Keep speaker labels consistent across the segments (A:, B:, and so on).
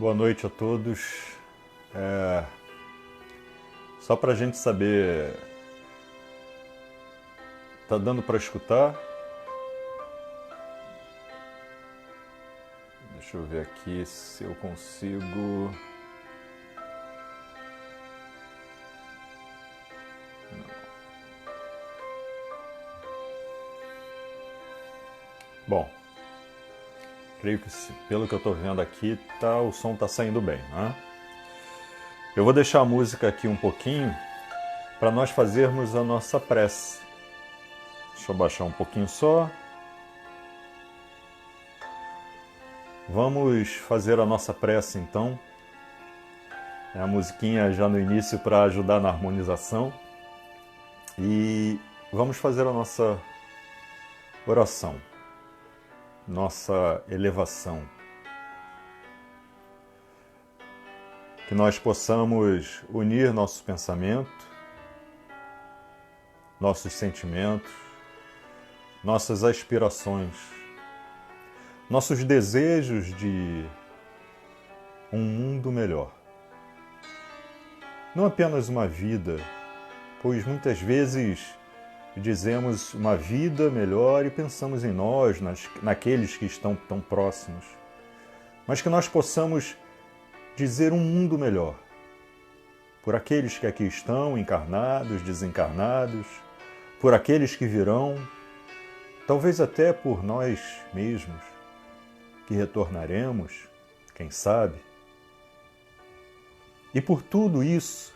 A: Boa noite a todos. Só para a gente saber, tá dando para escutar? Deixa eu ver aqui se eu consigo. Bom, creio que pelo que eu estou vendo aqui, o som está saindo bem, né? Eu vou deixar a música aqui um pouquinho para nós fazermos a nossa prece. Deixa eu baixar um pouquinho só. Vamos fazer a nossa prece então. É a musiquinha já no início para ajudar na harmonização. E vamos fazer a nossa oração, nossa elevação. Que nós possamos unir nosso pensamento, nossos sentimentos, nossas aspirações, nossos desejos de um mundo melhor. Não apenas uma vida, pois muitas vezes dizemos uma vida melhor e pensamos em nós, naqueles que estão tão próximos, mas que nós possamos dizer um mundo melhor, por aqueles que aqui estão, encarnados, desencarnados, por aqueles que virão, talvez até por nós mesmos, que retornaremos, quem sabe. E por tudo isso,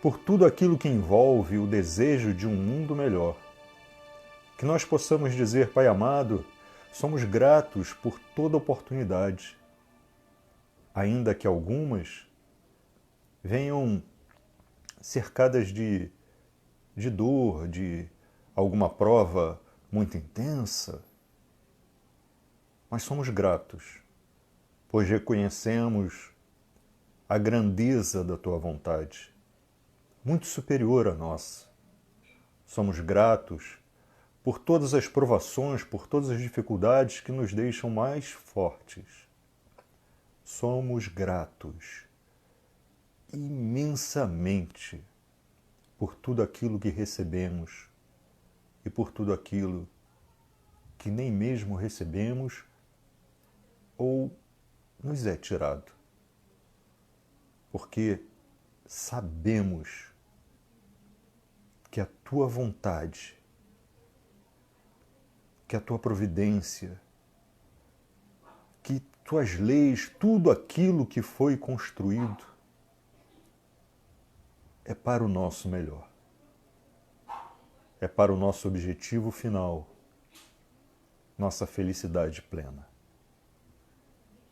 A: por tudo aquilo que envolve o desejo de um mundo melhor, que nós possamos dizer, Pai amado, somos gratos por toda oportunidade, ainda que algumas venham cercadas de dor, de alguma prova muito intensa, mas somos gratos, pois reconhecemos a grandeza da Tua vontade, muito superior à nossa. Somos gratos por todas as provações, por todas as dificuldades que nos deixam mais fortes. Somos gratos imensamente por tudo aquilo que recebemos e por tudo aquilo que nem mesmo recebemos ou nos é tirado. Porque sabemos que a Tua vontade, que a Tua providência, que Tuas leis, tudo aquilo que foi construído é para o nosso melhor. É para o nosso objetivo final, nossa felicidade plena.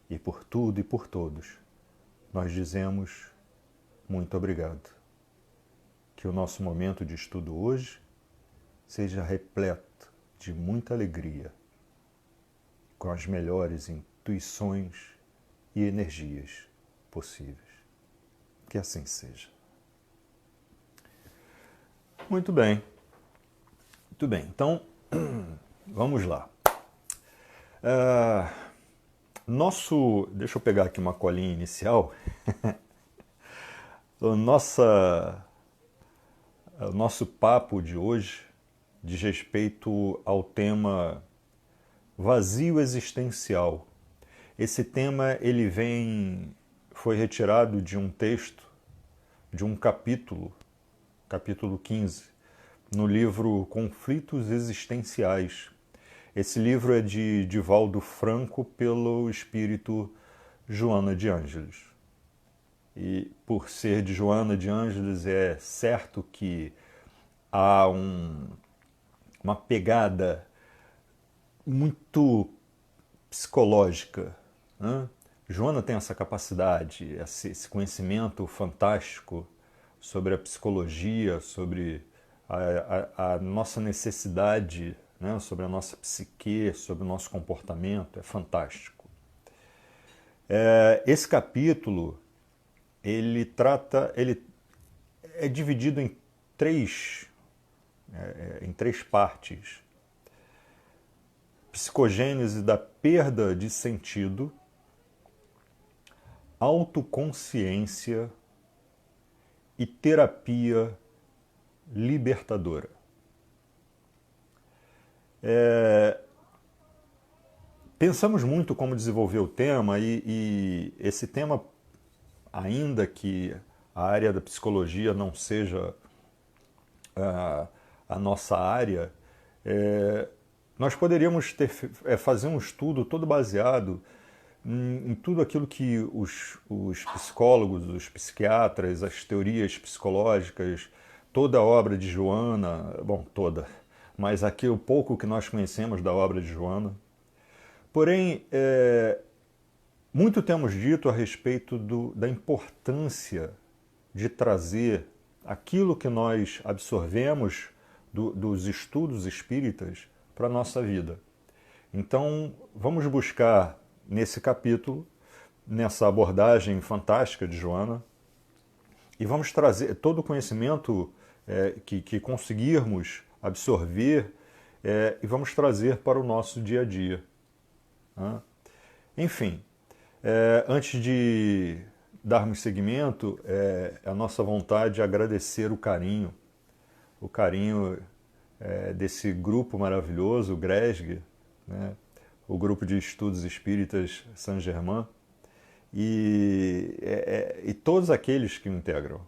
A: E por tudo e por todos, nós dizemos muito obrigado. Que o nosso momento de estudo hoje seja repleto de muita alegria, com as melhores intuições e energias possíveis. Que assim seja. Muito bem. Muito bem. Então, vamos lá. Deixa eu pegar aqui uma colinha inicial. O nosso papo de hoje diz respeito ao tema vazio existencial. Esse tema foi retirado de um texto, de um capítulo 15, no livro Conflitos Existenciais. Esse livro é de Divaldo Franco pelo espírito Joana de Ângeles. E por ser de Joana de Ângeles, é certo que há uma pegada muito psicológica, né? Joana tem essa capacidade, esse conhecimento fantástico sobre a psicologia, sobre a nossa necessidade, né? Sobre a nossa psique, sobre o nosso comportamento, é fantástico. Esse capítulo ele é dividido em três partes. Psicogênese da perda de sentido, autoconsciência e terapia libertadora. Pensamos muito como desenvolver o tema e esse tema, ainda que a área da psicologia não seja a nossa área, nós poderíamos fazer um estudo todo baseado em tudo aquilo que os psicólogos, os psiquiatras, as teorias psicológicas, toda a obra de Joana, bom, toda, mas aqui o pouco que nós conhecemos da obra de Joana. Porém, muito temos dito a respeito da importância de trazer aquilo que nós absorvemos dos estudos espíritas para a nossa vida. Então, vamos buscar nesse capítulo, nessa abordagem fantástica de Joana, e vamos trazer todo o conhecimento que conseguirmos absorver e vamos trazer para o nosso dia a dia. Enfim, antes de darmos seguimento, a nossa vontade é agradecer o carinho desse grupo maravilhoso, o GRESG, né? O Grupo de Estudos Espíritas Saint-Germain, e todos aqueles que o integram.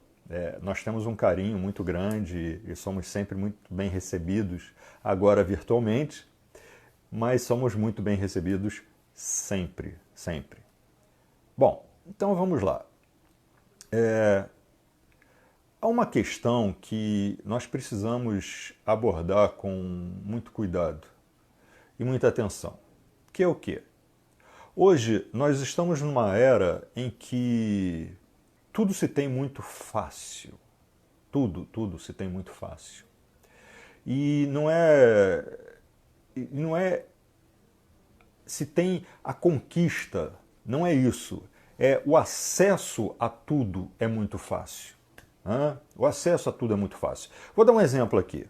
A: Nós temos um carinho muito grande e somos sempre muito bem recebidos, agora virtualmente, mas somos muito bem recebidos sempre, sempre. Bom, então vamos lá. Há uma questão que nós precisamos abordar com muito cuidado e muita atenção, que é o quê? Hoje nós estamos numa era em que tudo se tem muito fácil. Tudo se tem muito fácil. E não é se tem a conquista, não é isso. O acesso a tudo é muito fácil. O acesso a tudo é muito fácil. Vou dar um exemplo aqui.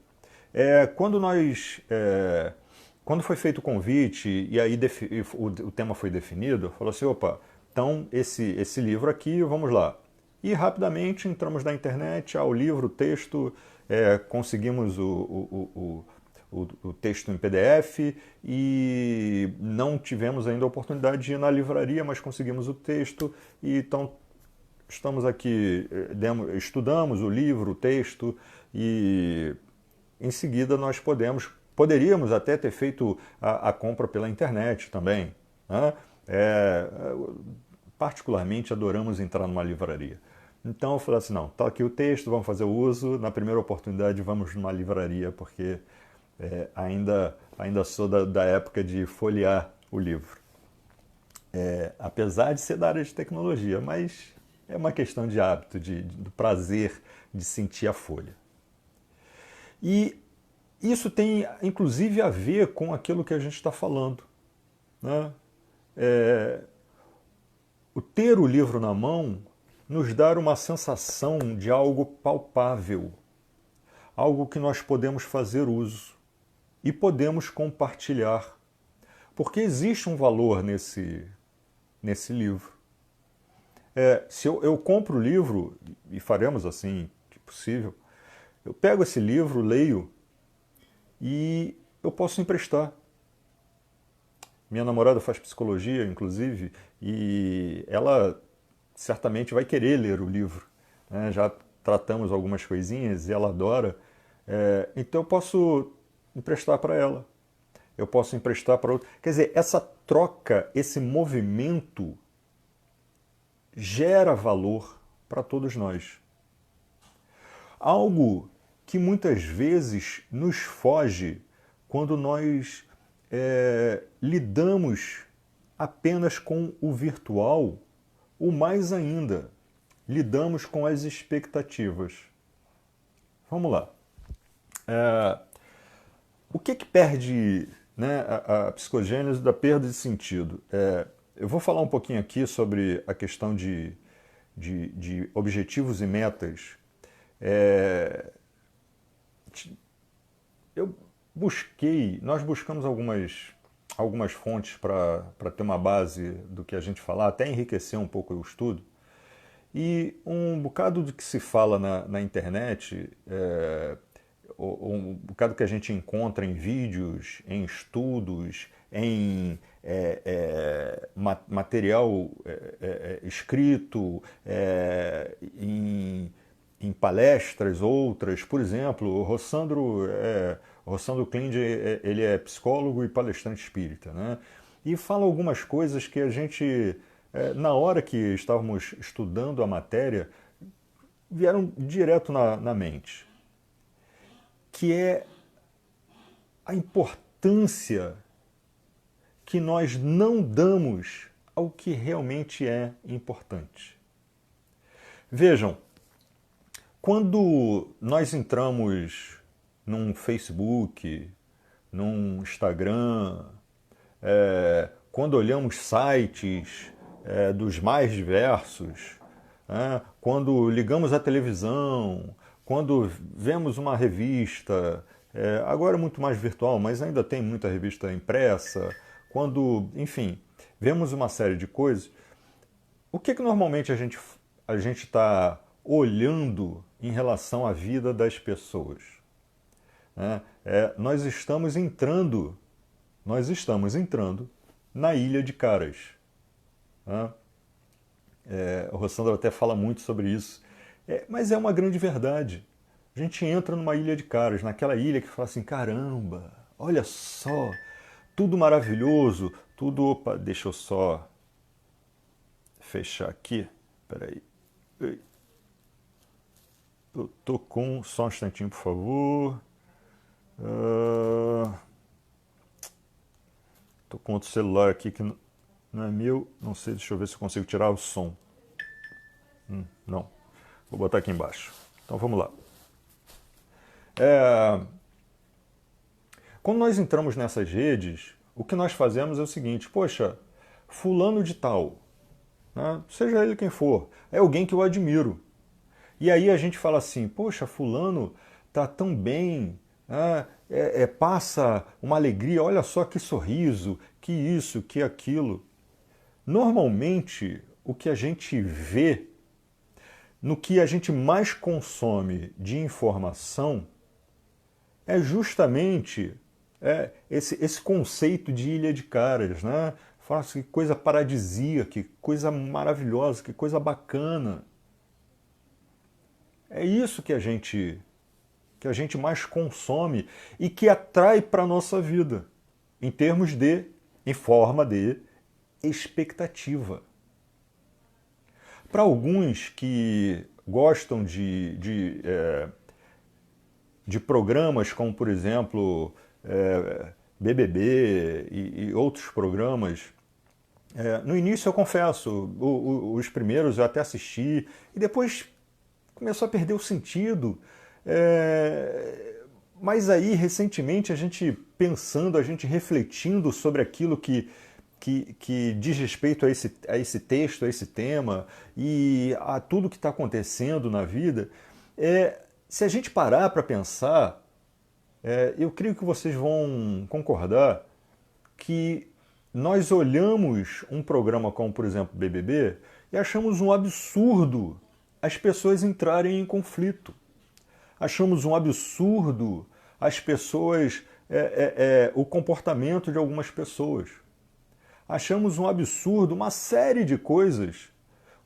A: Quando foi feito o convite e aí o tema foi definido, falou assim, opa, então esse livro aqui, vamos lá. E rapidamente entramos na internet, o livro, o texto, conseguimos o texto em PDF e não tivemos ainda a oportunidade de ir na livraria, mas conseguimos o texto e então estamos aqui, estudamos o livro, o texto e em seguida nós poderíamos até ter feito a compra pela internet também. Né? Particularmente adoramos entrar numa livraria. Então eu falei assim, não, está aqui o texto, vamos fazer o uso, na primeira oportunidade vamos numa livraria, porque ainda sou da época de folhear o livro. Apesar de ser da área de tecnologia, mas é uma questão de hábito, do prazer de sentir a folha. E isso tem, inclusive, a ver com aquilo que a gente está falando. Né? O ter o livro na mão nos dá uma sensação de algo palpável, algo que nós podemos fazer uso e podemos compartilhar, porque existe um valor nesse livro. Se eu compro o livro, e faremos assim que possível, eu pego esse livro, leio, e eu posso emprestar. Minha namorada faz psicologia, inclusive, e ela certamente vai querer ler o livro. Né? Já tratamos algumas coisinhas e ela adora. Então eu posso emprestar para ela. Eu posso emprestar para outra. Quer dizer, essa troca, esse movimento gera valor para todos nós. Algo que muitas vezes nos foge quando nós lidamos apenas com o virtual, ou mais ainda, lidamos com as expectativas. Vamos lá. O que perde, né, a psicogênese da perda de sentido? Eu vou falar um pouquinho aqui sobre a questão de objetivos e metas. Nós buscamos algumas algumas fontes para ter uma base do que a gente falar, até enriquecer um pouco o estudo. E um bocado do que se fala na internet, um bocado que a gente encontra em vídeos, em estudos, em material escrito, em palestras outras. Por exemplo, o Rossandro Klinde, ele é psicólogo e palestrante espírita, né? E fala algumas coisas que a gente, na hora que estávamos estudando a matéria, vieram direto na mente, que é a importância que nós não damos ao que realmente é importante. Vejam, quando nós entramos num Facebook, num Instagram, quando olhamos sites dos mais diversos, quando ligamos a televisão, quando vemos uma revista, agora é muito mais virtual, mas ainda tem muita revista impressa, quando, enfim, vemos uma série de coisas, o que normalmente a gente está olhando em relação à vida das pessoas? Nós estamos entrando na ilha de caras. O Rossandro até fala muito sobre isso. Mas é uma grande verdade. A gente entra numa ilha de caras, naquela ilha que fala assim, caramba, olha só, tudo maravilhoso, tudo... Opa, deixa eu só fechar aqui. Peraí. Eu tô com... Só um instantinho, por favor. Tô com outro celular aqui que não é meu. Não sei, deixa eu ver se eu consigo tirar o som. Não. Vou botar aqui embaixo. Então vamos lá. Quando nós entramos nessas redes, o que nós fazemos é o seguinte, poxa, fulano de tal, né, seja ele quem for, é alguém que eu admiro. E aí a gente fala assim, poxa, fulano tá tão bem, né, passa uma alegria, olha só que sorriso, que isso, que aquilo. Normalmente, o que a gente vê, no que a gente mais consome de informação, é justamente esse conceito de ilha de caras, né? Fala assim, que coisa paradisíaca, que coisa maravilhosa, que coisa bacana. É isso que a gente mais consome e que atrai para a nossa vida, em forma de expectativa. Para alguns que gostam de programas como, por exemplo, BBB e outros programas, no início eu confesso, os primeiros eu até assisti e depois começou a perder o sentido. Mas aí, recentemente, a gente pensando, a gente refletindo sobre aquilo que diz respeito a esse texto, a esse tema e a tudo que está acontecendo na vida, se a gente parar para pensar, eu creio que vocês vão concordar que nós olhamos um programa como, por exemplo, BBB e achamos um absurdo as pessoas entrarem em conflito. Achamos um absurdo as pessoas, o comportamento de algumas pessoas. Achamos um absurdo uma série de coisas,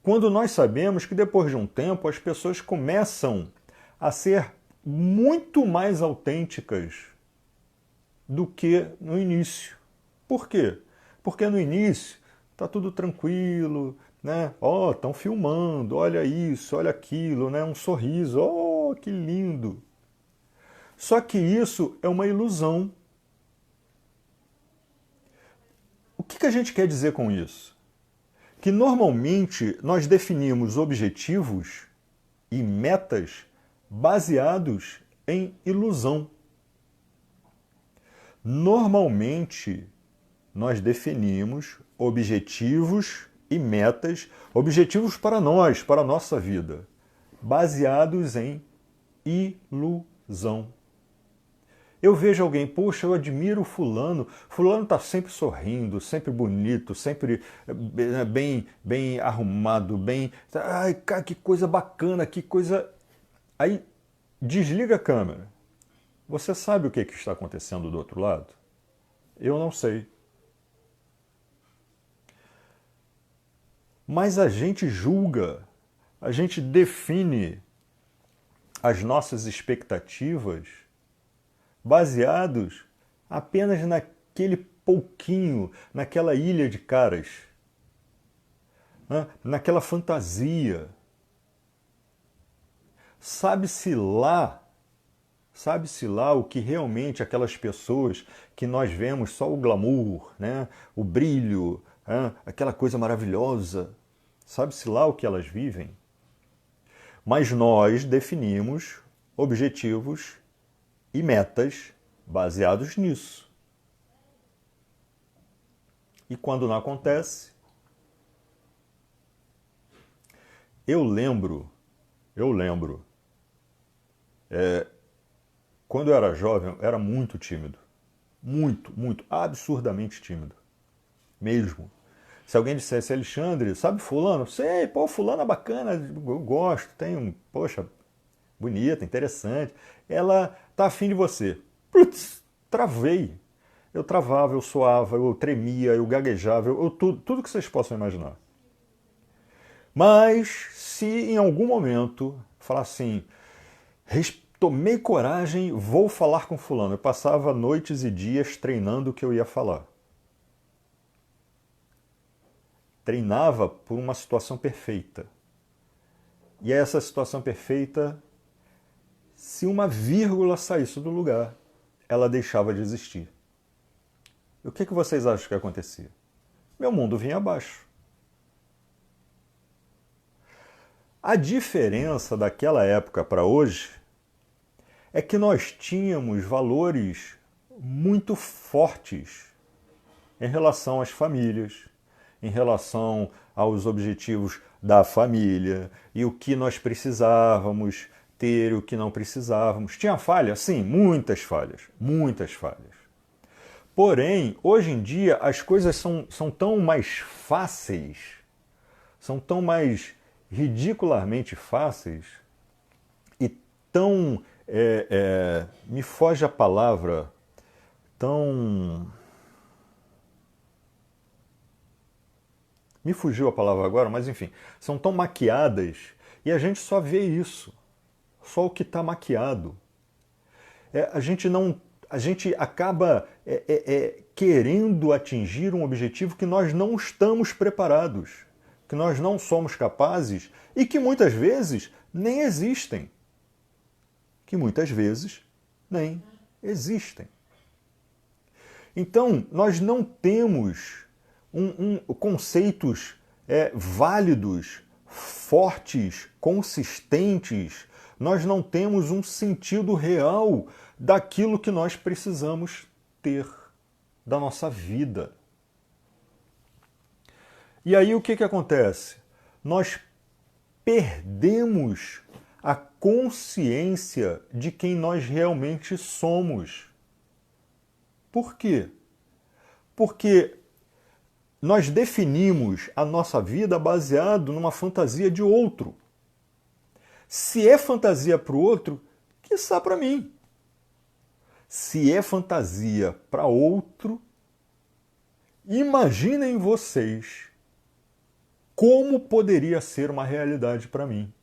A: quando nós sabemos que depois de um tempo as pessoas começam a ser muito mais autênticas do que no início. Por quê? Porque no início está tudo tranquilo, né? Ó, estão filmando, olha isso, olha aquilo, né? Um sorriso, oh, que lindo. Só que isso é uma ilusão. O que a gente quer dizer com isso? Que normalmente nós definimos objetivos e metas baseados em ilusão. Normalmente nós definimos objetivos e metas, objetivos para nós, para a nossa vida, baseados em ilusão. Eu vejo alguém, poxa, eu admiro fulano, fulano está sempre sorrindo, sempre bonito, sempre bem arrumado, bem... Ai, cara, que coisa bacana, que coisa... Aí, desliga a câmera. Você sabe o que está acontecendo do outro lado? Eu não sei. Mas a gente julga, a gente define as nossas expectativas baseados apenas naquele pouquinho, naquela ilha de caras, né? Naquela fantasia. Sabe-se lá o que realmente aquelas pessoas que nós vemos só o glamour, né? O brilho, né? Aquela coisa maravilhosa, sabe-se lá o que elas vivem? Mas nós definimos objetivos e metas baseados nisso. E quando não acontece, eu lembro, quando eu era jovem, eu era muito tímido. Muito, absurdamente tímido. Mesmo. Se alguém dissesse, Alexandre, sabe fulano? Sei, pô, fulano é bacana, eu gosto, tem um, poxa, bonita, interessante. Ela tá afim de você. Putz, travei. Eu travava, eu suava, eu tremia, eu gaguejava, tudo que vocês possam imaginar. Mas se em algum momento falar assim, tomei coragem, vou falar com fulano. Eu passava noites e dias treinando o que eu ia falar. Treinava por uma situação perfeita. E essa situação perfeita, se uma vírgula saísse do lugar, ela deixava de existir. E o que vocês acham que acontecia? Meu mundo vinha abaixo. A diferença daquela época para hoje é que nós tínhamos valores muito fortes em relação às famílias, em relação aos objetivos da família e o que nós precisávamos ter e o que não precisávamos. Tinha falha? Sim, muitas falhas, muitas falhas. Porém, hoje em dia as coisas são tão mais fáceis, são tão mais ridiculamente fáceis e tão... me foge a palavra, tão... Me fugiu a palavra agora, mas enfim, são tão maquiadas e a gente só vê isso, só o que está maquiado. A gente acaba querendo atingir um objetivo que nós não estamos preparados, que nós não somos capazes e que muitas vezes nem existem. Que muitas vezes nem existem. Então, nós não temos conceitos válidos, fortes, consistentes, nós não temos um sentido real daquilo que nós precisamos ter, da nossa vida. E aí o que acontece? Nós perdemos a consciência de quem nós realmente somos. Por quê? Porque nós definimos a nossa vida baseado numa fantasia de outro. Se é fantasia para o outro, quiçá para mim. Se é fantasia para outro, imaginem vocês como poderia ser uma realidade para mim.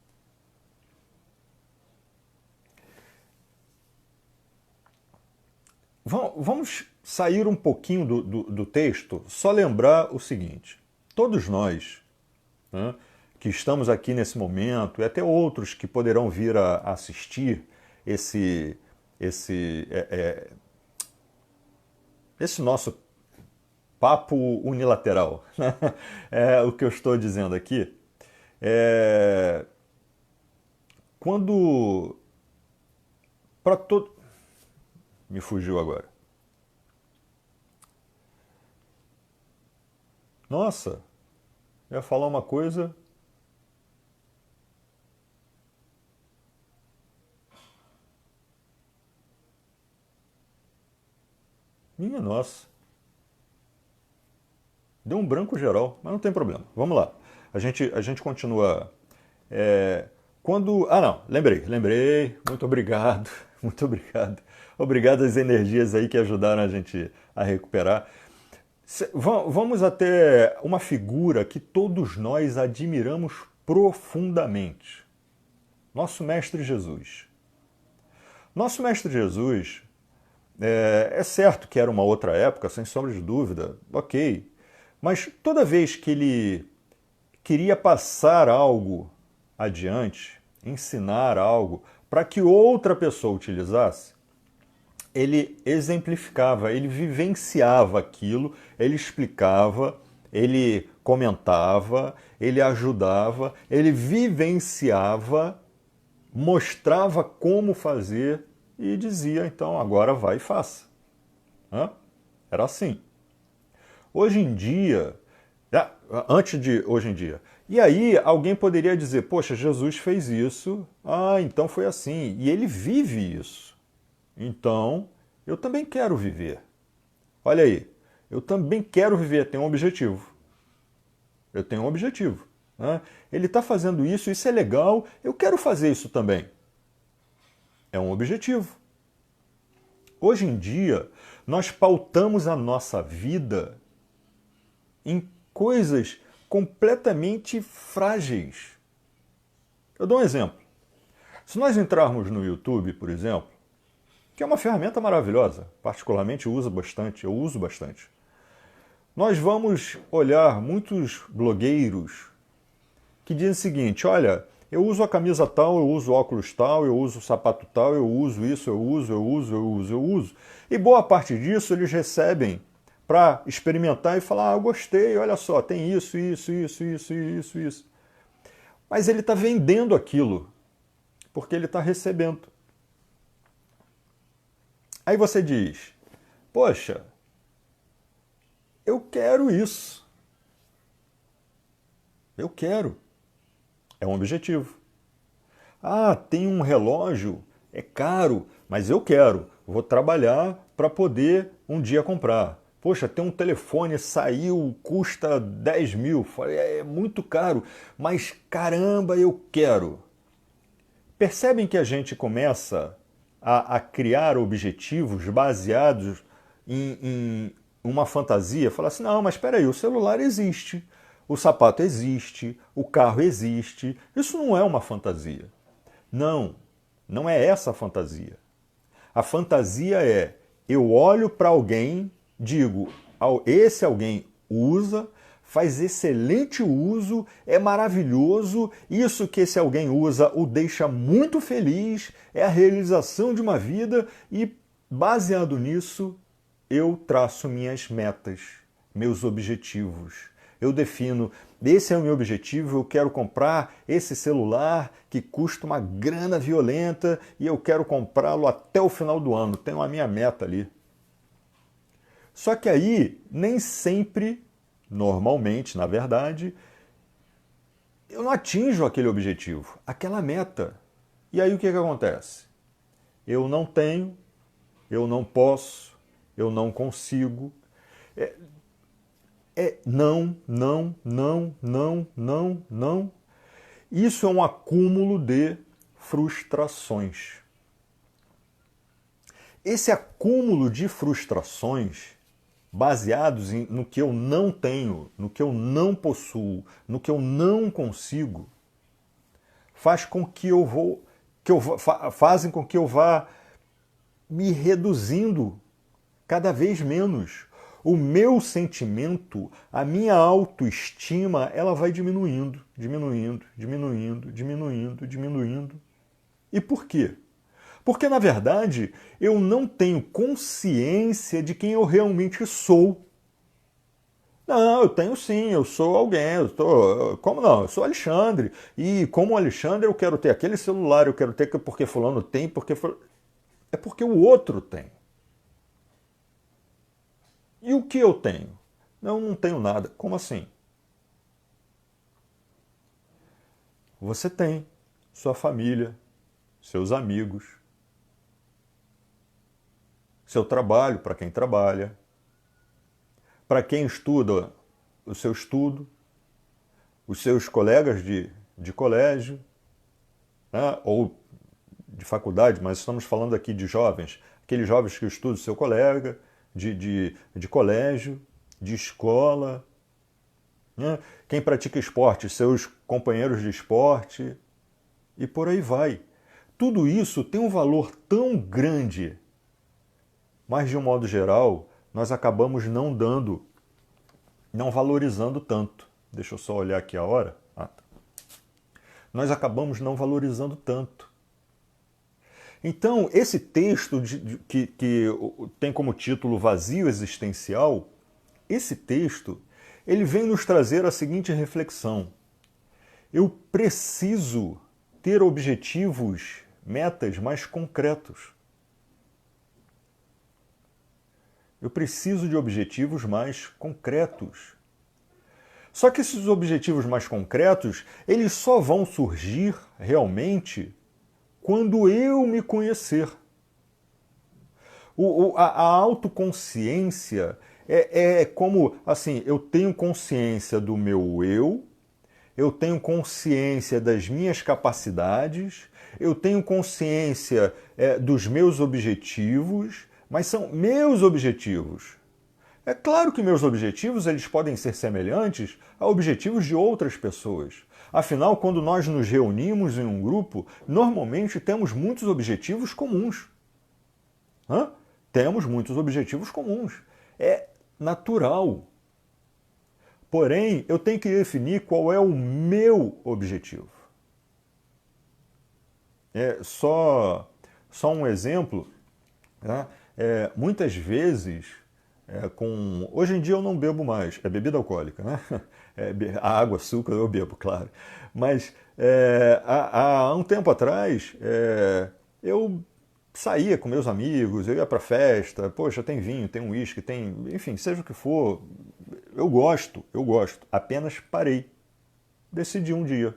A: Vamos sair um pouquinho do texto, só lembrar o seguinte. Todos nós, né, que estamos aqui nesse momento, e até outros que poderão vir a assistir esse nosso papo unilateral, né? O que eu estou dizendo aqui, quando para todo... Me fugiu agora. Nossa, eu ia falar uma coisa... Minha nossa. Deu um branco geral, mas não tem problema. Vamos lá. A gente continua. Quando. Ah, não, lembrei. Muito obrigado, muito obrigado. Obrigado às energias aí que ajudaram a gente a recuperar. Vamos até uma figura que todos nós admiramos profundamente. Nosso Mestre Jesus. Nosso Mestre Jesus, é certo que era uma outra época, sem sombra de dúvida, ok. Mas toda vez que ele queria passar algo adiante, ensinar algo, para que outra pessoa utilizasse, ele exemplificava, ele vivenciava aquilo, ele explicava, ele comentava, ele ajudava, ele vivenciava, mostrava como fazer e dizia, então, agora vai e faça. Era assim. Hoje em dia, antes de hoje em dia, e aí alguém poderia dizer, poxa, Jesus fez isso, então foi assim, e ele vive isso. Então, eu também quero viver. Olha aí, eu também quero viver, tenho um objetivo. Eu tenho um objetivo. Ele está fazendo isso é legal, eu quero fazer isso também. É um objetivo. Hoje em dia, nós pautamos a nossa vida em coisas completamente frágeis. Eu dou um exemplo. Se nós entrarmos no YouTube, por exemplo, que é uma ferramenta maravilhosa, particularmente eu uso bastante. Nós vamos olhar muitos blogueiros que dizem o seguinte, olha, eu uso a camisa tal, eu uso óculos tal, eu uso o sapato tal, eu uso isso, eu uso. E boa parte disso eles recebem para experimentar e falar, eu gostei, olha só, tem isso. Mas ele está vendendo aquilo, porque ele está recebendo. Aí você diz, poxa, eu quero isso. Eu quero. É um objetivo. Tem um relógio, é caro, mas eu quero. Vou trabalhar para poder um dia comprar. Poxa, tem um telefone, saiu, custa 10 mil. É muito caro, mas caramba, eu quero. Percebem que a gente começa a criar objetivos baseados em uma fantasia? Fala assim, não, mas espera aí, o celular existe, o sapato existe, o carro existe. Isso não é uma fantasia. Não, não é essa a fantasia. A fantasia é, eu olho para alguém, digo, esse alguém usa, faz excelente uso, é maravilhoso, isso que esse alguém usa o deixa muito feliz, é a realização de uma vida e, baseado nisso, eu traço minhas metas, meus objetivos. Eu defino, esse é o meu objetivo, eu quero comprar esse celular que custa uma grana violenta e eu quero comprá-lo até o final do ano. Tenho a minha meta ali. Só que aí, nem sempre, normalmente, na verdade, eu não atinjo aquele objetivo, aquela meta. E aí o que acontece? Eu não tenho, eu não posso, eu não consigo. Não. Isso é um acúmulo de frustrações. Esse acúmulo de frustrações, baseados no que eu não tenho, no que eu não possuo, no que eu não consigo, faz com que fazem com que eu vá me reduzindo cada vez menos. O meu sentimento, a minha autoestima, ela vai diminuindo. E por quê? Porque, na verdade, eu não tenho consciência de quem eu realmente sou. Não, eu tenho sim, eu sou alguém, como não? Eu sou Alexandre. E como Alexandre eu quero ter aquele celular, eu quero ter porque fulano tem, é porque o outro tem. E o que eu tenho? Não tenho nada. Como assim? Você tem sua família, seus amigos, seu trabalho para quem trabalha, para quem estuda o seu estudo, os seus colegas de colégio, né? Ou de faculdade, mas estamos falando aqui de jovens, aqueles jovens que estudam o seu colega de colégio, de escola, né? Quem pratica esporte, seus companheiros de esporte, e por aí vai. Tudo isso tem um valor tão grande, mas de um modo geral, nós acabamos não dando, não valorizando tanto. Deixa eu só olhar aqui a hora. Tá. Nós acabamos não valorizando tanto. Então, esse texto que tem como título Vazio Existencial, esse texto, ele vem nos trazer a seguinte reflexão. Eu preciso ter objetivos, metas mais concretos. Eu preciso de objetivos mais concretos. Só que esses objetivos mais concretos, eles só vão surgir realmente quando eu me conhecer. A autoconsciência é como, assim, eu tenho consciência do meu eu tenho consciência das minhas capacidades, eu tenho consciência dos meus objetivos, mas são meus objetivos. É claro que meus objetivos eles podem ser semelhantes a objetivos de outras pessoas. Afinal, quando nós nos reunimos em um grupo, normalmente temos muitos objetivos comuns. Temos muitos objetivos comuns. É natural. Porém, eu tenho que definir qual é o meu objetivo. Só um exemplo. Tá? Muitas vezes, hoje em dia eu não bebo mais, é bebida alcoólica, né? A água, açúcar eu bebo, claro. Mas há um tempo atrás, eu saía com meus amigos, eu ia para festa, poxa, tem vinho, tem uísque, tem, enfim, seja o que for, eu gosto, apenas parei, decidi um dia.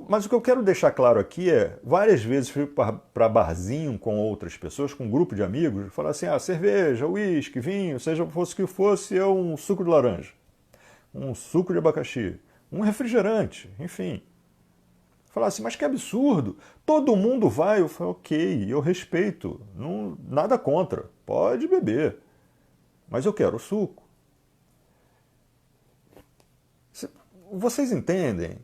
A: Mas o que eu quero deixar claro aqui várias vezes fui para barzinho com outras pessoas, com um grupo de amigos, falar assim, cerveja, uísque, vinho, seja fosse o que fosse, um suco de laranja, um suco de abacaxi, um refrigerante, enfim. Falar assim, mas que absurdo, todo mundo vai. Eu falo, ok, eu respeito, nada contra, pode beber, mas eu quero suco. Vocês entendem?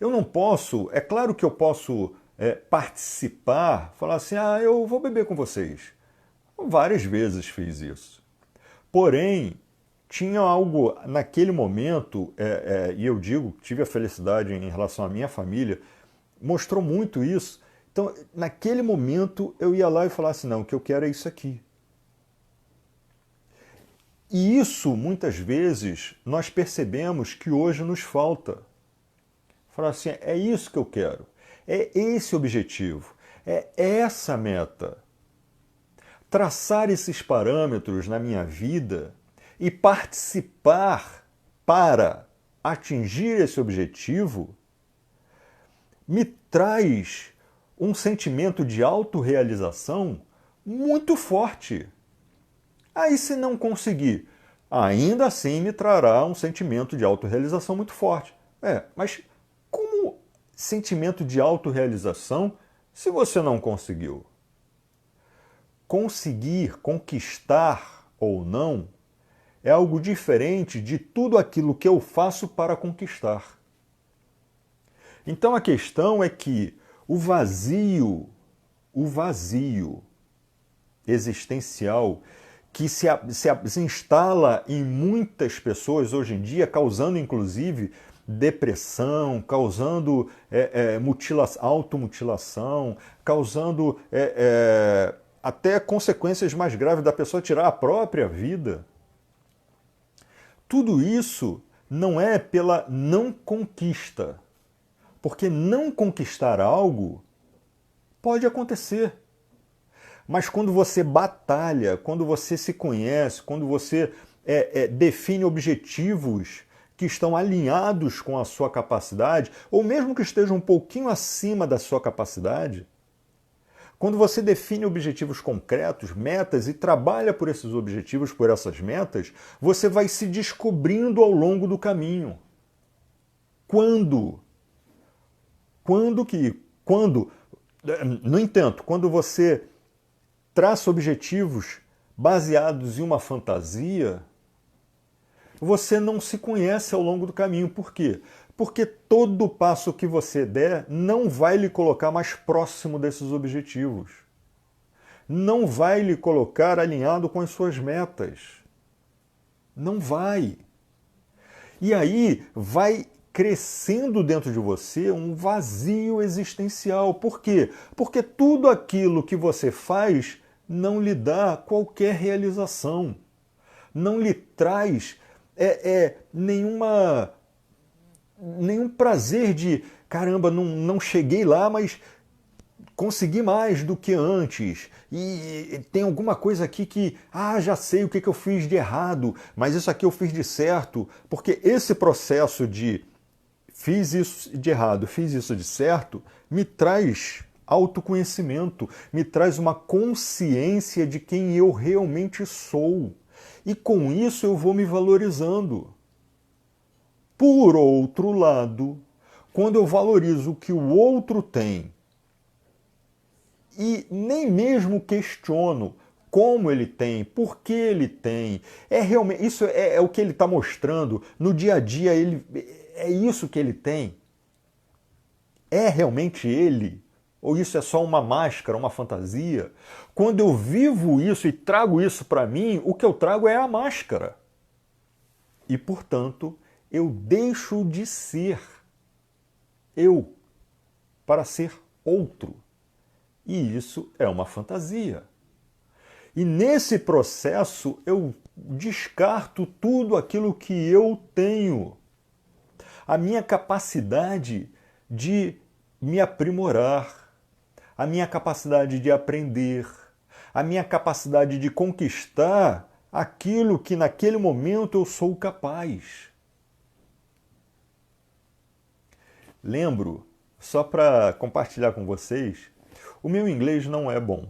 A: Eu não posso, é claro que eu posso participar, falar assim, eu vou beber com vocês. Várias vezes fiz isso. Porém, tinha algo naquele momento, e eu digo, tive a felicidade em relação à minha família, mostrou muito isso. Então, naquele momento, eu ia lá e falava assim, não, o que eu quero é isso aqui. E isso, muitas vezes, nós percebemos que hoje nos falta. Falar assim, é isso que eu quero, é esse objetivo, é essa meta. Traçar esses parâmetros na minha vida e participar para atingir esse objetivo me traz um sentimento de autorrealização muito forte. Aí, se não conseguir, ainda assim me trará um sentimento de autorrealização muito forte. Mas como sentimento de autorrealização se você não conseguiu? Conseguir, conquistar ou não, é algo diferente de tudo aquilo que eu faço para conquistar. Então a questão é que o vazio existencial que se instala em muitas pessoas hoje em dia, causando inclusive depressão, causando automutilação, causando até consequências mais graves da pessoa tirar a própria vida. Tudo isso não é pela não conquista. Porque não conquistar algo pode acontecer. Mas quando você batalha, quando você se conhece, quando você define objetivos que estão alinhados com a sua capacidade, ou mesmo que estejam um pouquinho acima da sua capacidade, Quando você define objetivos concretos, metas, e trabalha por esses objetivos, por essas metas, você vai se descobrindo ao longo do caminho. Quando? No entanto, quando você traça objetivos baseados em uma fantasia, você não se conhece ao longo do caminho. Por quê? Porque todo passo que você der não vai lhe colocar mais próximo desses objetivos. Não vai lhe colocar alinhado com as suas metas. Não vai. E aí vai crescendo dentro de você um vazio existencial. Por quê? Porque tudo aquilo que você faz não lhe dá qualquer realização. Não lhe traz nenhum prazer de caramba, não cheguei lá, mas consegui mais do que antes. E tem alguma coisa aqui que, já sei o que eu fiz de errado, mas isso aqui eu fiz de certo. Porque esse processo de fiz isso de errado, fiz isso de certo, me traz autoconhecimento, me traz uma consciência de quem eu realmente sou. E com isso eu vou me valorizando. Por outro lado, quando eu valorizo o que o outro tem e nem mesmo questiono como ele tem, por que ele tem, isso é o que ele está mostrando no dia a dia, é isso que ele tem? É realmente ele? Ou isso é só uma máscara, uma fantasia? Quando eu vivo isso e trago isso para mim, o que eu trago é a máscara. E, portanto, eu deixo de ser eu para ser outro. E isso é uma fantasia. E nesse processo eu descarto tudo aquilo que eu tenho. A minha capacidade de me aprimorar, a minha capacidade de aprender, a minha capacidade de conquistar aquilo que naquele momento eu sou capaz. Lembro, só para compartilhar com vocês, o meu inglês não é bom,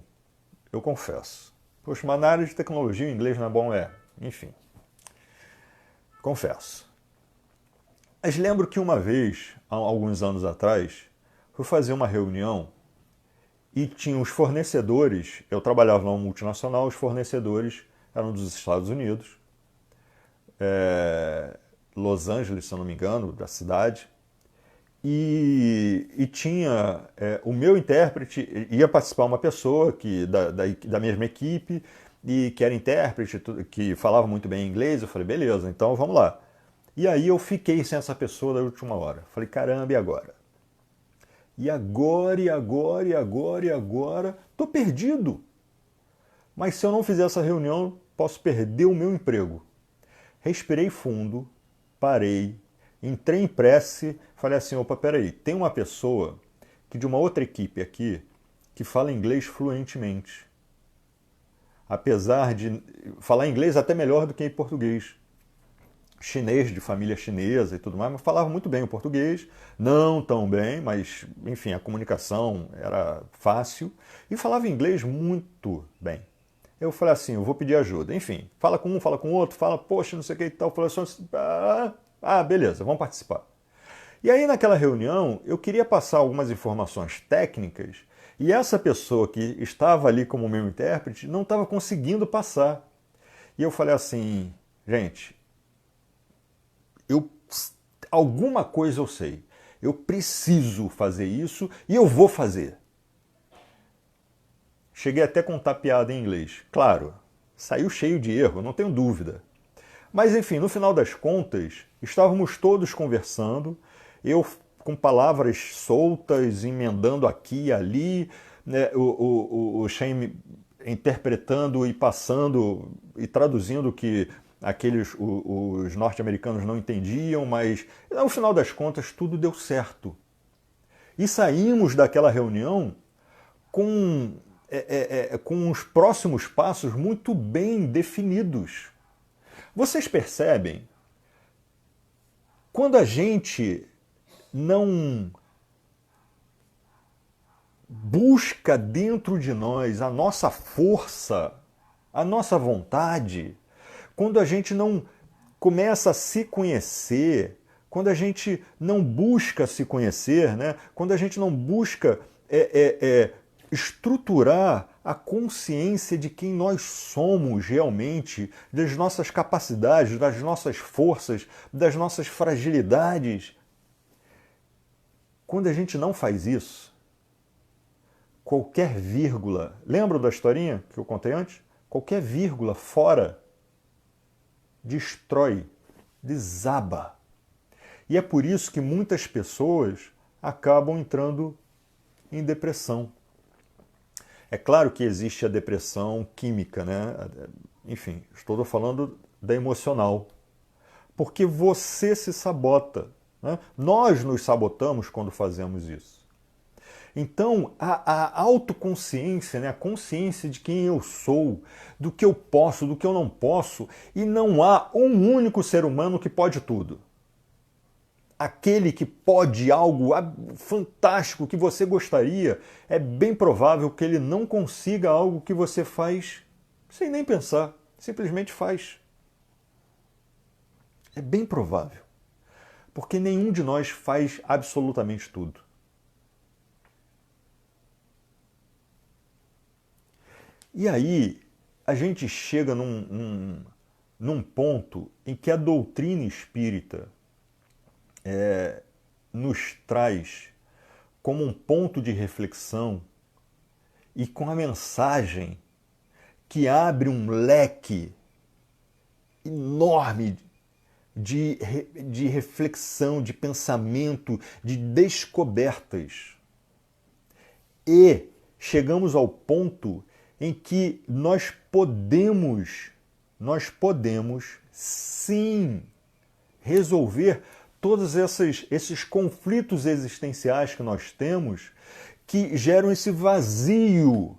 A: eu confesso. Poxa, mas na área de tecnologia o inglês não é bom, enfim. Confesso. Mas lembro que uma vez, há alguns anos atrás, fui fazer uma reunião e tinha os fornecedores, eu trabalhava numa multinacional, os fornecedores eram dos Estados Unidos, Los Angeles, se eu não me engano, da cidade, e tinha o meu intérprete, ia participar uma pessoa da mesma equipe, e que era intérprete, que falava muito bem inglês. Eu falei, beleza, então vamos lá. E aí eu fiquei sem essa pessoa da última hora. Falei, caramba, e agora? E agora, e agora, e agora, e agora? Tô perdido. Mas se eu não fizer essa reunião, posso perder o meu emprego. Respirei fundo, parei, entrei em prece, falei assim, opa, peraí, tem uma pessoa que de uma outra equipe aqui que fala inglês fluentemente. Apesar de falar inglês até melhor do que em português. Chinês, de família chinesa e tudo mais, mas falava muito bem o português, não tão bem, mas, enfim, a comunicação era fácil, e falava inglês muito bem. Eu falei assim, eu vou pedir ajuda. Enfim, fala com um, fala com o outro, fala, poxa, não sei o que e tal. Falei assim, beleza, vamos participar. E aí, naquela reunião, eu queria passar algumas informações técnicas e essa pessoa que estava ali como meu intérprete não estava conseguindo passar. E eu falei assim, gente, alguma coisa eu sei. Eu preciso fazer isso e eu vou fazer. Cheguei até a contar piada em inglês. Claro, saiu cheio de erro, não tenho dúvida. Mas enfim, no final das contas, estávamos todos conversando, eu com palavras soltas, emendando aqui e ali, né, o Shane interpretando e passando e traduzindo que os norte-americanos não entendiam, mas no final das contas tudo deu certo. E saímos daquela reunião com os próximos passos muito bem definidos. Vocês percebem? Quando a gente não busca dentro de nós a nossa força, a nossa vontade, quando a gente não começa a se conhecer, quando a gente não busca se conhecer, né? Quando a gente não busca estruturar a consciência de quem nós somos realmente, das nossas capacidades, das nossas forças, das nossas fragilidades. Quando a gente não faz isso, qualquer vírgula, lembra da historinha que eu contei antes? Qualquer vírgula fora destrói, desaba. E é por isso que muitas pessoas acabam entrando em depressão. É claro que existe a depressão química, né? Enfim, estou falando da emocional. Porque você se sabota, né? Nós nos sabotamos quando fazemos isso. Então, a autoconsciência, né? A consciência de quem eu sou, do que eu posso, do que eu não posso, e não há um único ser humano que pode tudo. Aquele que pode algo fantástico que você gostaria, é bem provável que ele não consiga algo que você faz sem nem pensar, simplesmente faz. É bem provável, porque nenhum de nós faz absolutamente tudo. E aí a gente chega num ponto em que a doutrina espírita nos traz como um ponto de reflexão e com a mensagem que abre um leque enorme de reflexão, de pensamento, de descobertas. E chegamos ao ponto em que nós podemos sim resolver todos esses conflitos existenciais que nós temos, que geram esse vazio,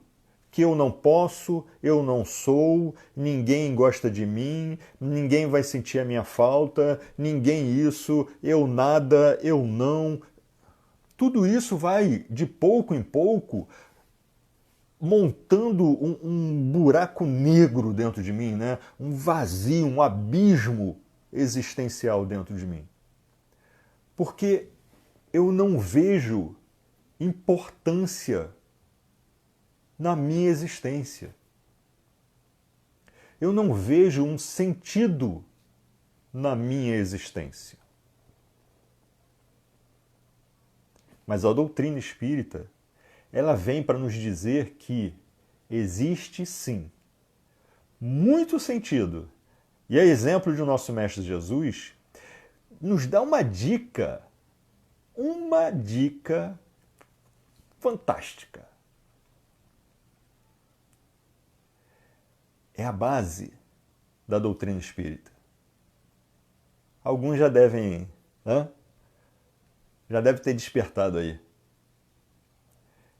A: que eu não posso, eu não sou, ninguém gosta de mim, ninguém vai sentir a minha falta, ninguém isso, eu nada, eu não. Tudo isso vai, de pouco em pouco, montando um buraco negro dentro de mim, né? Um vazio, um abismo existencial dentro de mim. Porque eu não vejo importância na minha existência. Eu não vejo um sentido na minha existência. Mas a doutrina espírita, ela vem para nos dizer que existe sim muito sentido. E a exemplo de nosso Mestre Jesus, nos dá uma dica fantástica. É a base da doutrina espírita. Alguns já devem ter despertado aí.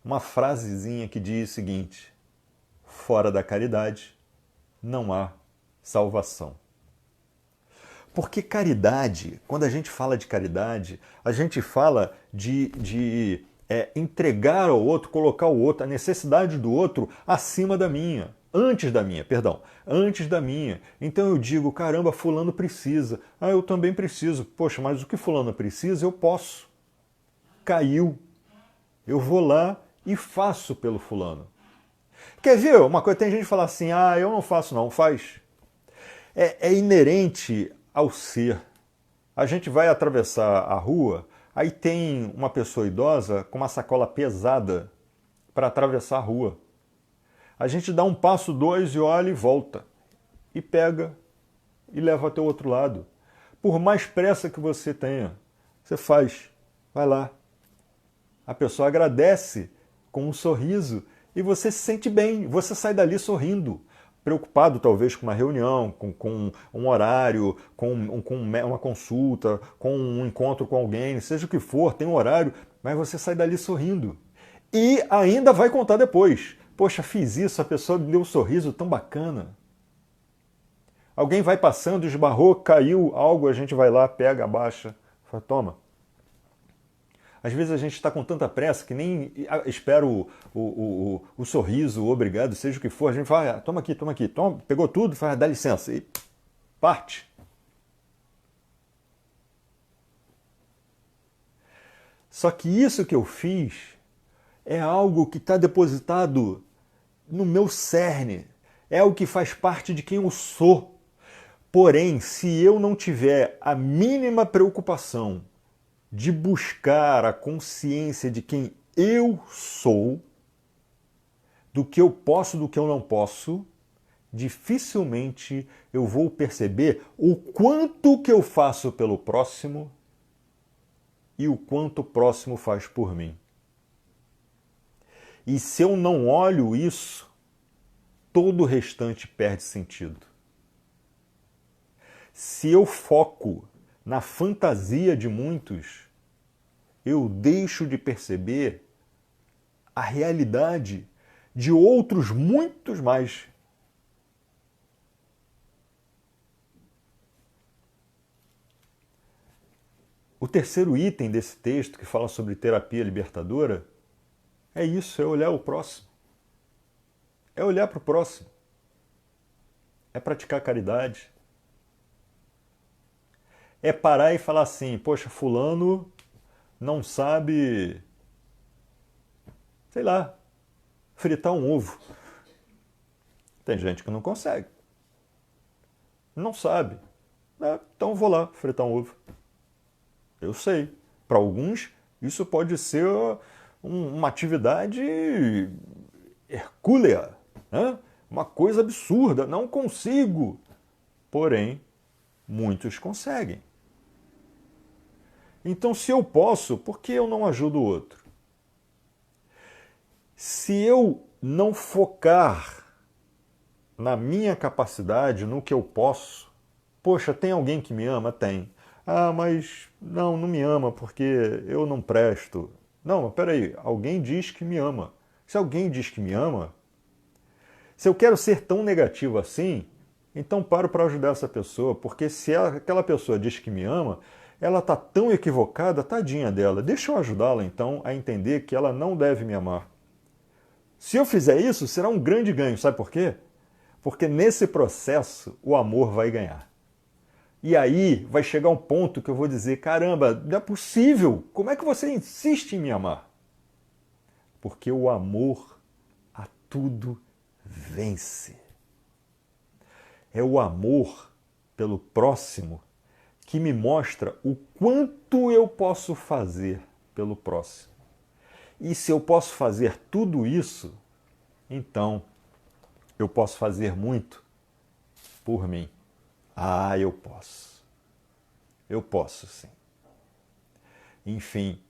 A: Uma frasezinha que diz o seguinte: fora da caridade não há salvação. Porque caridade, quando a gente fala de caridade, a gente fala de entregar ao outro, colocar o outro, a necessidade do outro acima da minha. Antes da minha. Então eu digo, caramba, fulano precisa. Ah, eu também preciso. Poxa, mas o que fulano precisa, eu posso. Caiu. Eu vou lá e faço pelo fulano. Quer ver uma coisa? Tem gente que fala assim, ah, eu não faço não, faz. É inerente ao ser. A gente vai atravessar a rua, aí tem uma pessoa idosa com uma sacola pesada para atravessar a rua. A gente dá um passo, dois e olha e volta. E pega e leva até o outro lado. Por mais pressa que você tenha, você faz. Vai lá. A pessoa agradece com um sorriso e você se sente bem. Você sai dali sorrindo. Preocupado talvez com uma reunião, com um horário, com uma consulta, com um encontro com alguém, seja o que for, tem um horário, mas você sai dali sorrindo. E ainda vai contar depois. Poxa, fiz isso, a pessoa me deu um sorriso tão bacana. Alguém vai passando, esbarrou, caiu algo, a gente vai lá, pega, abaixa, fala, toma. Às vezes a gente está com tanta pressa que nem espera o sorriso, o obrigado, seja o que for. A gente fala, toma aqui, toma, pegou tudo, fala, dá licença, e parte. Só que isso que eu fiz é algo que está depositado no meu cerne, é algo que faz parte de quem eu sou. Porém, se eu não tiver a mínima preocupação de buscar a consciência de quem eu sou, do que eu posso, do que eu não posso, dificilmente eu vou perceber o quanto que eu faço pelo próximo e o quanto o próximo faz por mim. E se eu não olho isso, todo o restante perde sentido. Se eu foco na fantasia de muitos, eu deixo de perceber a realidade de outros muitos mais. O terceiro item desse texto, que fala sobre terapia libertadora, é isso, é olhar o próximo. É olhar para o próximo. É praticar caridade. É parar e falar assim, poxa, fulano não sabe, sei lá, fritar um ovo. Tem gente que não consegue. Não sabe. Então vou lá fritar um ovo. Eu sei. Para alguns, isso pode ser uma atividade hercúlea, né? Uma coisa absurda. Não consigo. Porém, muitos conseguem. Então, se eu posso, por que eu não ajudo o outro? Se eu não focar na minha capacidade, no que eu posso, poxa, tem alguém que me ama? Tem. Ah, mas não me ama porque eu não presto. Não, mas peraí, alguém diz que me ama. Se alguém diz que me ama, se eu quero ser tão negativo assim, então paro para ajudar essa pessoa, porque se aquela pessoa diz que me ama, ela está tão equivocada, tadinha dela. Deixa eu ajudá-la, então, a entender que ela não deve me amar. Se eu fizer isso, será um grande ganho. Sabe por quê? Porque nesse processo, o amor vai ganhar. E aí vai chegar um ponto que eu vou dizer, caramba, não é possível. Como é que você insiste em me amar? Porque o amor a tudo vence. É o amor pelo próximo que me mostra o quanto eu posso fazer pelo próximo. E se eu posso fazer tudo isso, então eu posso fazer muito por mim. Ah, eu posso. Eu posso sim. Enfim,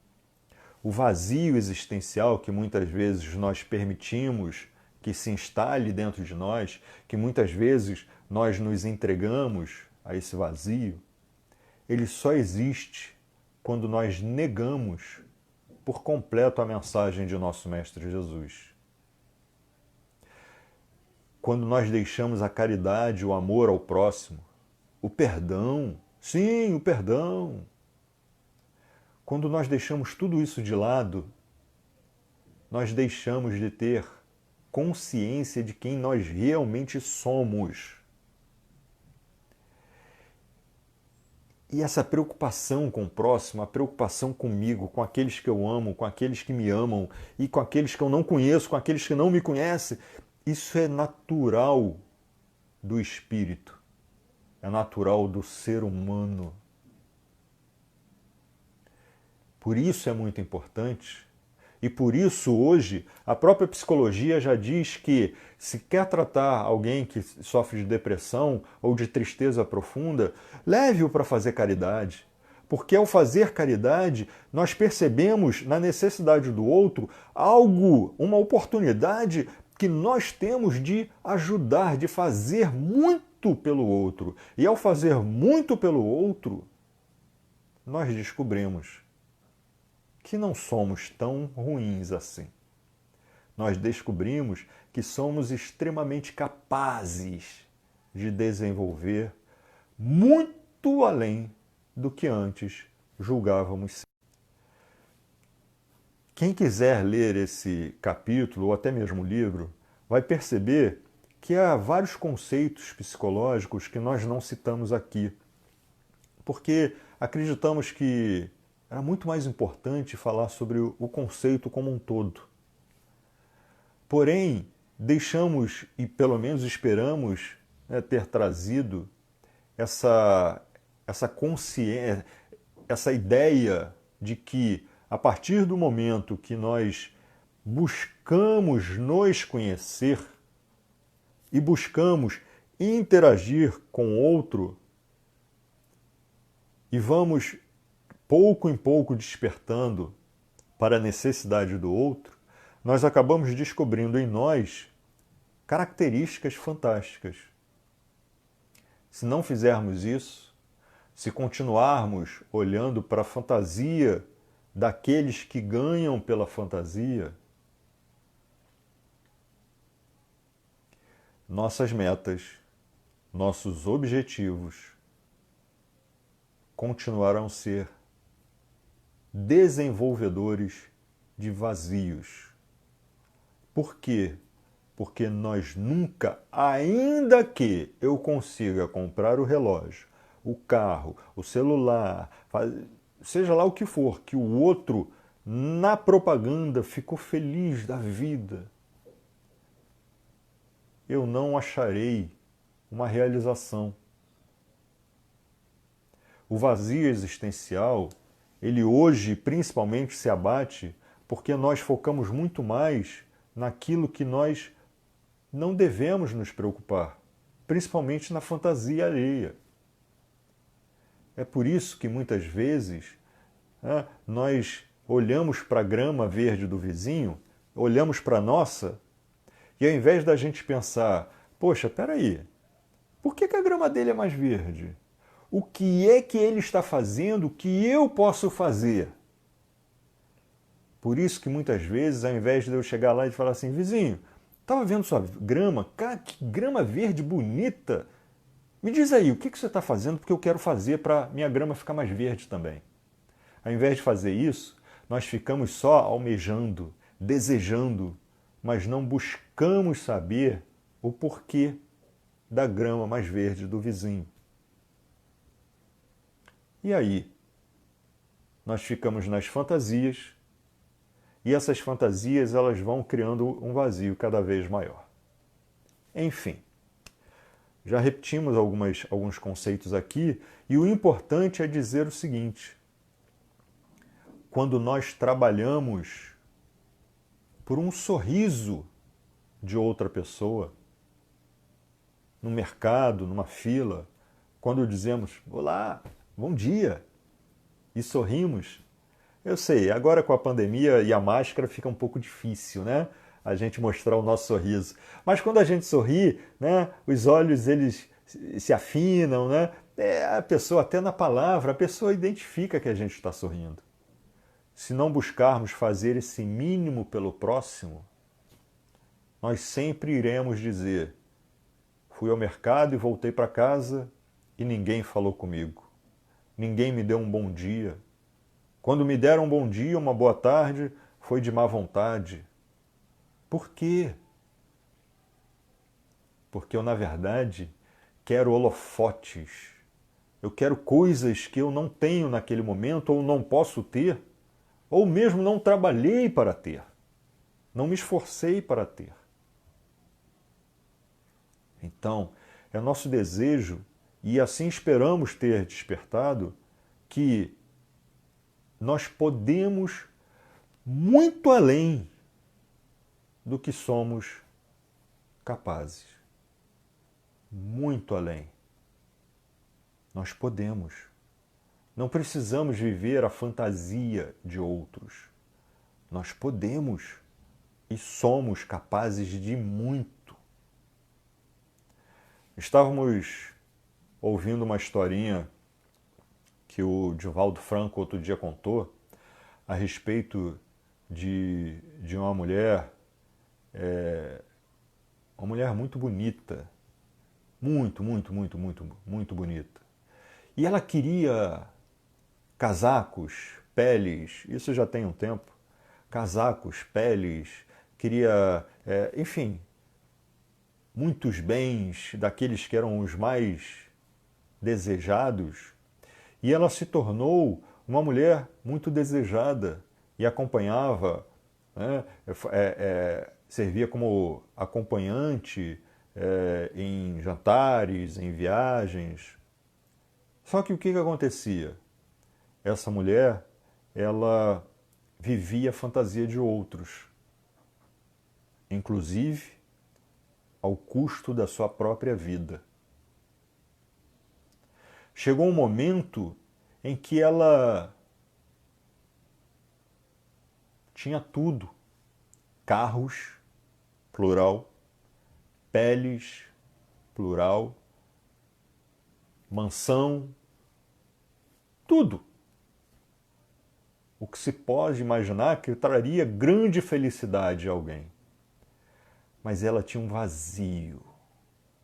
A: o vazio existencial que muitas vezes nós permitimos que se instale dentro de nós, que muitas vezes nós nos entregamos a esse vazio, ele só existe quando nós negamos por completo a mensagem de nosso Mestre Jesus. Quando nós deixamos a caridade, o amor ao próximo, o perdão, sim, o perdão. Quando nós deixamos tudo isso de lado, nós deixamos de ter consciência de quem nós realmente somos. E essa preocupação com o próximo, a preocupação comigo, com aqueles que eu amo, com aqueles que me amam e com aqueles que eu não conheço, com aqueles que não me conhecem, isso é natural do espírito, é natural do ser humano. Por isso é muito importante. E por isso, hoje, a própria psicologia já diz que se quer tratar alguém que sofre de depressão ou de tristeza profunda, leve-o para fazer caridade. Porque ao fazer caridade, nós percebemos na necessidade do outro algo, uma oportunidade que nós temos de ajudar, de fazer muito pelo outro. E ao fazer muito pelo outro, nós descobrimos que não somos tão ruins assim. Nós descobrimos que somos extremamente capazes de desenvolver muito além do que antes julgávamos ser. Quem quiser ler esse capítulo, ou até mesmo o livro, vai perceber que há vários conceitos psicológicos que nós não citamos aqui, porque acreditamos que era muito mais importante falar sobre o conceito como um todo. Porém, deixamos, e pelo menos esperamos, ter trazido essa consciência, essa ideia de que, a partir do momento que nós buscamos nos conhecer e buscamos interagir com o outro, e vamos pouco em pouco despertando para a necessidade do outro, nós acabamos descobrindo em nós características fantásticas. Se não fizermos isso, se continuarmos olhando para a fantasia daqueles que ganham pela fantasia, nossas metas, nossos objetivos continuarão a ser desenvolvedores de vazios. Por quê? Porque nós nunca, ainda que eu consiga comprar o relógio, o carro, o celular, seja lá o que for, que o outro, na propaganda, ficou feliz da vida, eu não acharei uma realização. O vazio existencial, ele hoje principalmente se abate porque nós focamos muito mais naquilo que nós não devemos nos preocupar, principalmente na fantasia alheia. É por isso que muitas vezes nós olhamos para a grama verde do vizinho, olhamos para a nossa, e ao invés da gente pensar, poxa, peraí, por que a grama dele é mais verde? O que é que ele está fazendo que eu posso fazer? Por isso que muitas vezes, ao invés de eu chegar lá e falar assim, vizinho, estava vendo sua grama, cara, que grama verde bonita. Me diz aí, o que você está fazendo porque eu quero fazer para minha grama ficar mais verde também? Ao invés de fazer isso, nós ficamos só almejando, desejando, mas não buscamos saber o porquê da grama mais verde do vizinho. E aí? Nós ficamos nas fantasias, e essas fantasias elas vão criando um vazio cada vez maior. Enfim, já repetimos alguns conceitos aqui, e o importante é dizer o seguinte: quando nós trabalhamos por um sorriso de outra pessoa, no mercado, numa fila, quando dizemos, olá, bom dia, e sorrimos. Eu sei, agora com a pandemia e a máscara fica um pouco difícil, né? A gente mostrar o nosso sorriso. Mas quando a gente sorri, né, os olhos eles se afinam, né? A pessoa, até na palavra, a pessoa identifica que a gente está sorrindo. Se não buscarmos fazer esse mínimo pelo próximo, nós sempre iremos dizer, fui ao mercado e voltei para casa e ninguém falou comigo. Ninguém me deu um bom dia. Quando me deram um bom dia, uma boa tarde, foi de má vontade. Por quê? Porque eu, na verdade, quero holofotes. Eu quero coisas que eu não tenho naquele momento, ou não posso ter, ou mesmo não trabalhei para ter. Não me esforcei para ter. Então, é nosso desejo, e assim esperamos ter despertado, que nós podemos muito além do que somos capazes. Muito além. Nós podemos. Não precisamos viver a fantasia de outros. Nós podemos e somos capazes de muito. Estávamos ouvindo uma historinha que o Divaldo Franco outro dia contou a respeito de uma mulher muito bonita, muito bonita. E ela queria casacos, peles, isso já tem um tempo, casacos, peles, queria, enfim, muitos bens daqueles que eram os mais desejados, e ela se tornou uma mulher muito desejada e acompanhava, né, servia como acompanhante em jantares, em viagens. Só que o que acontecia? Essa mulher, ela vivia a fantasia de outros, inclusive ao custo da sua própria vida. Chegou um momento em que ela tinha tudo: carros, plural, peles, plural, mansão, tudo. O que se pode imaginar que traria grande felicidade a alguém. Mas ela tinha um vazio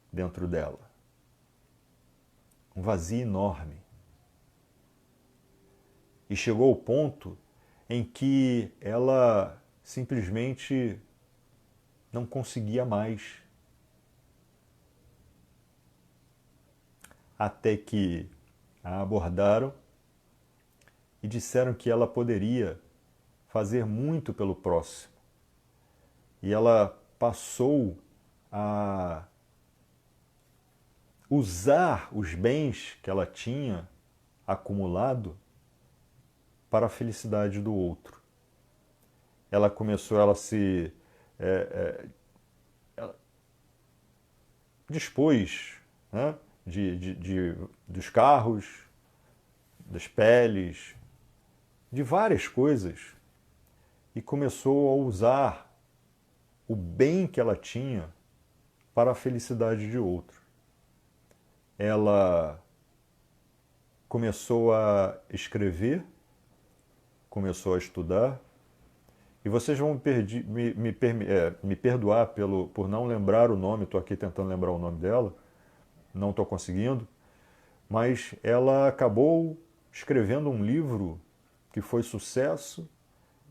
A: dentro dela. Um vazio enorme. E chegou ao ponto em que ela simplesmente não conseguia mais. Até que a abordaram e disseram que ela poderia fazer muito pelo próximo. E ela passou a usar os bens que ela tinha acumulado para a felicidade do outro. Ela começou, ela se ela dispôs, né, dos carros, das peles, de várias coisas, e começou a usar o bem que ela tinha para a felicidade de outro. Ela começou a escrever, começou a estudar, e vocês vão me perdoar por não lembrar o nome, estou aqui tentando lembrar o nome dela, não estou conseguindo, mas ela acabou escrevendo um livro que foi sucesso.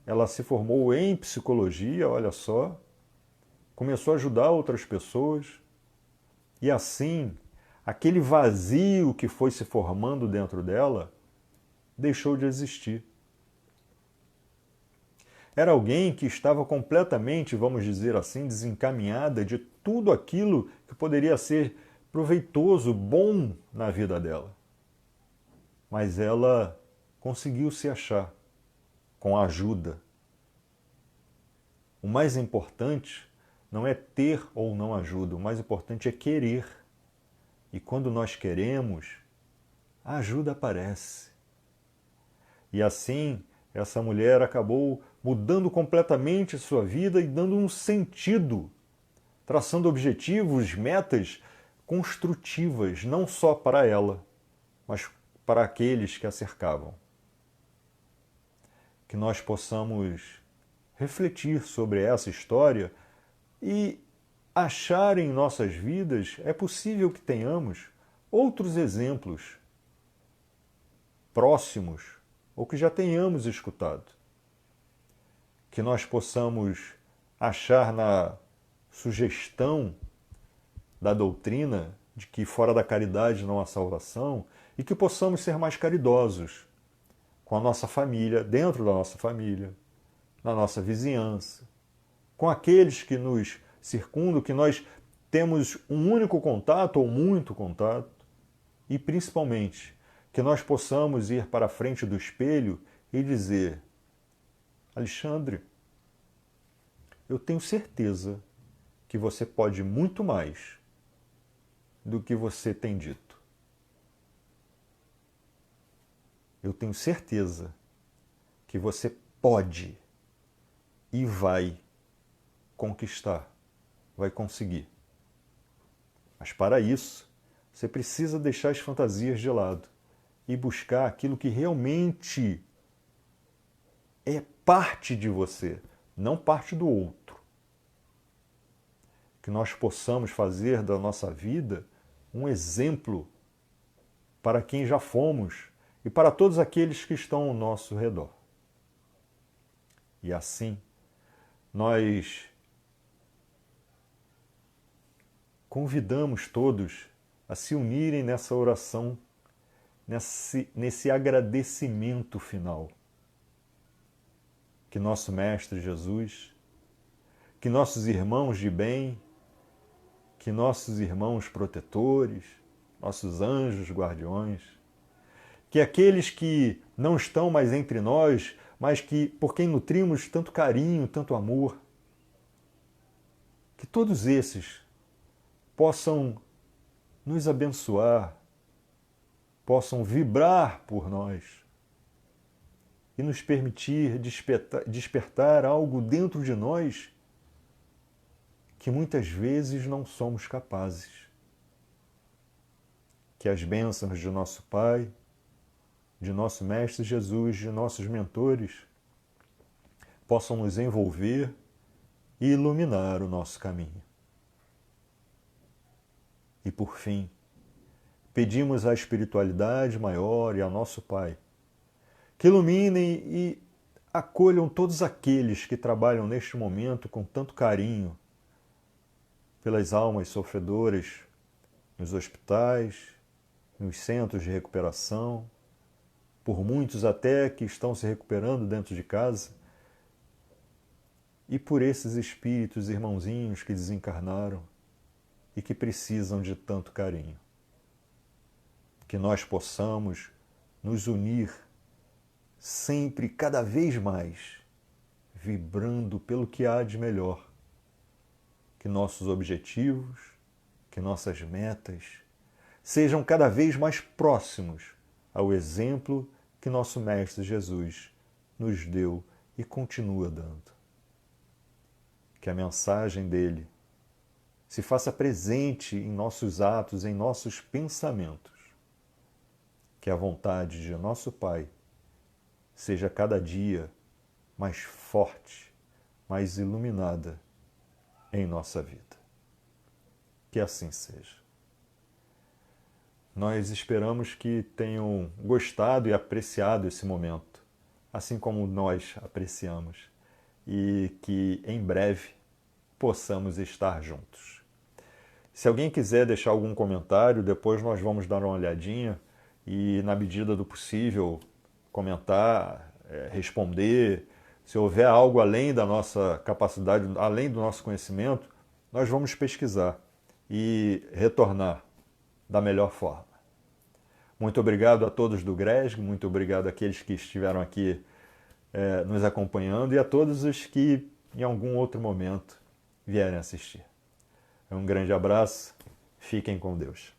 A: Ela se formou em psicologia, olha só, começou a ajudar outras pessoas, e assim, aquele vazio que foi se formando dentro dela deixou de existir. Era alguém que estava completamente, vamos dizer assim, desencaminhada de tudo aquilo que poderia ser proveitoso, bom na vida dela. Mas ela conseguiu se achar com a ajuda. O mais importante não é ter ou não ajuda, o mais importante é querer. E quando nós queremos, a ajuda aparece. E assim, essa mulher acabou mudando completamente sua vida e dando um sentido, traçando objetivos, metas construtivas, não só para ela, mas para aqueles que a cercavam. Que nós possamos refletir sobre essa história e achar em nossas vidas, é possível que tenhamos outros exemplos próximos ou que já tenhamos escutado. Que nós possamos achar na sugestão da doutrina de que fora da caridade não há salvação e que possamos ser mais caridosos com a nossa família, dentro da nossa família, na nossa vizinhança, com aqueles que nos circundam, que nós temos um único contato ou muito contato, e principalmente que nós possamos ir para a frente do espelho e dizer: Alexandre, eu tenho certeza que você pode muito mais do que você tem dito. Eu tenho certeza que você pode e vai conquistar, vai conseguir. Mas para isso, você precisa deixar as fantasias de lado e buscar aquilo que realmente é parte de você, não parte do outro. Que nós possamos fazer da nossa vida um exemplo para quem já fomos e para todos aqueles que estão ao nosso redor. E assim, nós convidamos todos a se unirem nessa oração, nesse agradecimento final. Que nosso Mestre Jesus, que nossos irmãos de bem, que nossos irmãos protetores, nossos anjos guardiões, que aqueles que não estão mais entre nós, mas que por quem nutrimos tanto carinho, tanto amor, que todos esses possam nos abençoar, possam vibrar por nós e nos permitir despertar algo dentro de nós que muitas vezes não somos capazes. Que as bênçãos de nosso Pai, de nosso Mestre Jesus, de nossos mentores, possam nos envolver e iluminar o nosso caminho. E por fim, pedimos à espiritualidade maior e ao nosso Pai que iluminem e acolham todos aqueles que trabalham neste momento com tanto carinho pelas almas sofredoras nos hospitais, nos centros de recuperação, por muitos até que estão se recuperando dentro de casa, e por esses espíritos irmãozinhos que desencarnaram e que precisam de tanto carinho. Que nós possamos nos unir sempre, cada vez mais, vibrando pelo que há de melhor. Que nossos objetivos, que nossas metas sejam cada vez mais próximos ao exemplo que nosso Mestre Jesus nos deu e continua dando. Que a mensagem dele se faça presente em nossos atos, em nossos pensamentos. Que a vontade de nosso Pai seja cada dia mais forte, mais iluminada em nossa vida. Que assim seja. Nós esperamos que tenham gostado e apreciado esse momento, assim como nós apreciamos, e que em breve possamos estar juntos. Se alguém quiser deixar algum comentário, depois nós vamos dar uma olhadinha e, na medida do possível, comentar, responder. Se houver algo além da nossa capacidade, além do nosso conhecimento, nós vamos pesquisar e retornar da melhor forma. Muito obrigado a todos do GRESG, muito obrigado àqueles que estiveram aqui nos acompanhando e a todos os que, em algum outro momento, vierem assistir. Um grande abraço, fiquem com Deus.